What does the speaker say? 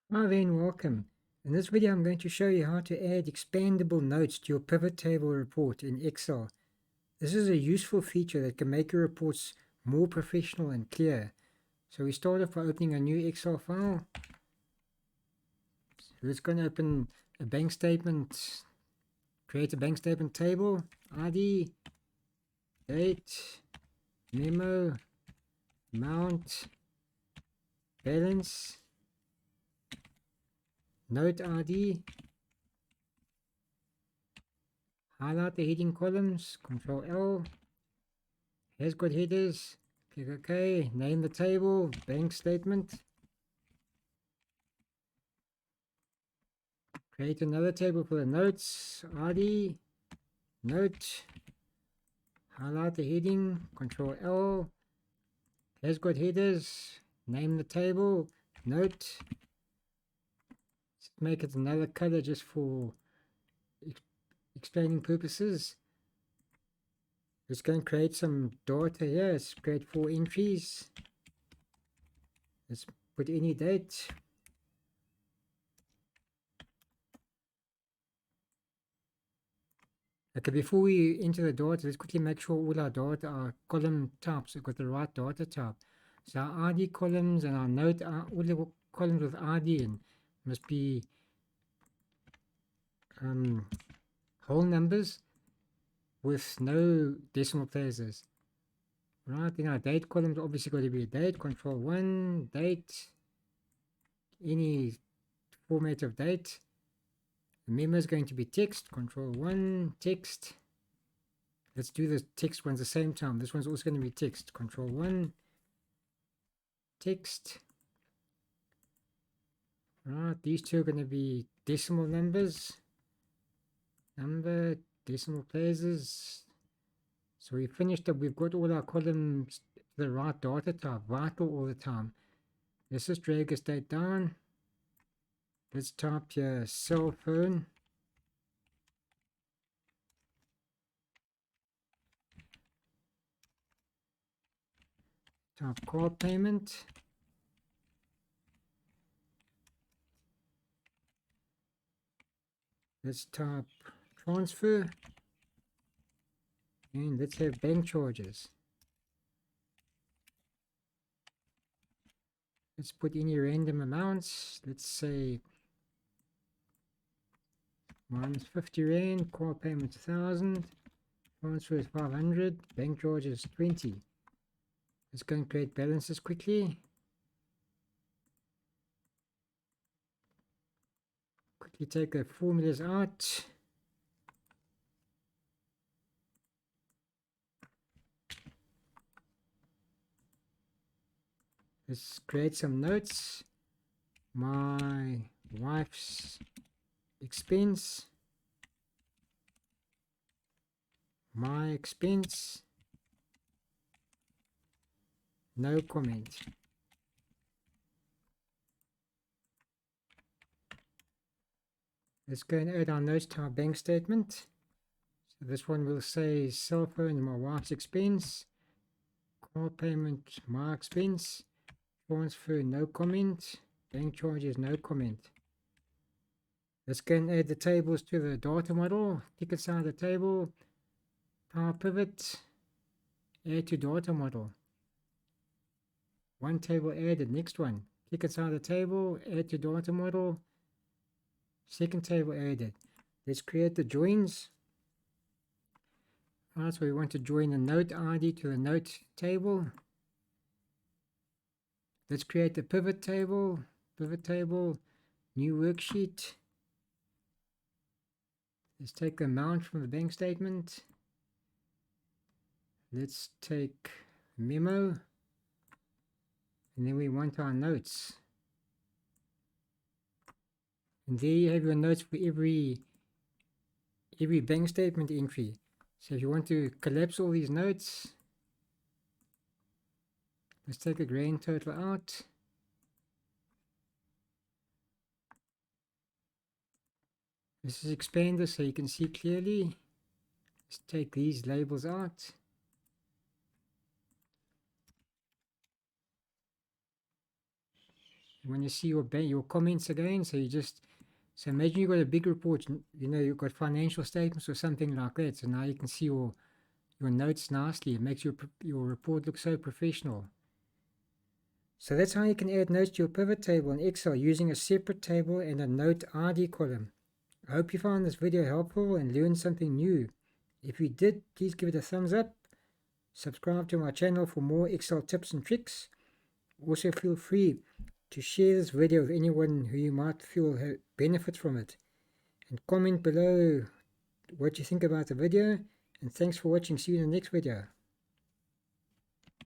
Hi then, welcome. In this video, I'm going to show you how to add expandable notes to your pivot table report in Excel. This is a useful feature that can make your reports more professional and clear. So we start off by opening a new Excel file. So it's going to open a bank statement, create a bank statement table, ID, date, memo, amount, balance, note ID, highlight the heading columns, Control L, has got headers, click OK, name the table, bank statement, create another table for the notes, ID, note, highlight the heading, Control L, has got headers, name the table, note, let's make it another color just for explaining purposes. Let's go and create some data here. Let's create 4 entries. Let's put any date. Okay, before we enter the data, let's quickly make sure all our data are column types. We've got the right data type. So our ID columns and our note are all the columns with ID in must be whole numbers with no decimal places. Right, then our date columns obviously got to be a date, control 1, date, any format of date. The memo is going to be text, control 1, text. Let's do the text ones at the same time. This one's also going to be text, control 1, text. Right, these two are going to be decimal numbers, number, decimal places. So we finished up, we've got all our columns to the right data type, vital all the time. Let's just drag this date down. Let's type your cell phone. Type car payment. Let's type transfer. And let's have bank charges. Let's put any random amounts. Let's say minus 50 Rand, car payment 1000, transfer is 500, bank charges 20. Let's go and create balances quickly. Quickly take the formulas out. Let's create some notes. My wife's expense. My expense. No comment. Let's go and add our notes to our bank statement. So this one will say cell phone, my wife's expense. Car payment, my expense. Transfer, no comment. Bank charges, no comment. Let's go and add the tables to the data model. Click inside the table. Power pivot. Add to data model. One table added. Next one. Click inside the table. Add to data model. Second table added. Let's create the joins. Alright, so we want to join the note ID to the note table. Let's create the pivot table. Pivot table. New worksheet. Let's take the amount from the bank statement. Let's take memo. And then we want our notes. And there you have your notes for every bank statement entry. So if you want to collapse all these notes, let's take the grand total out. This is Expander so you can see clearly. Let's take these labels out. You want to see your comments again. So imagine you got a big report, you know, you've got financial statements or something like that. So now you can see your notes nicely. It makes your report look so professional. So that's how you can add notes to your pivot table in Excel using a separate table and a note ID column. I hope you found this video helpful and learned something new. If you did, please give it a thumbs up. Subscribe to my channel for more Excel tips and tricks. Also feel free to share this video with anyone who you might feel benefit from it. And comment below what you think about the video. And thanks for watching. See you in the next video.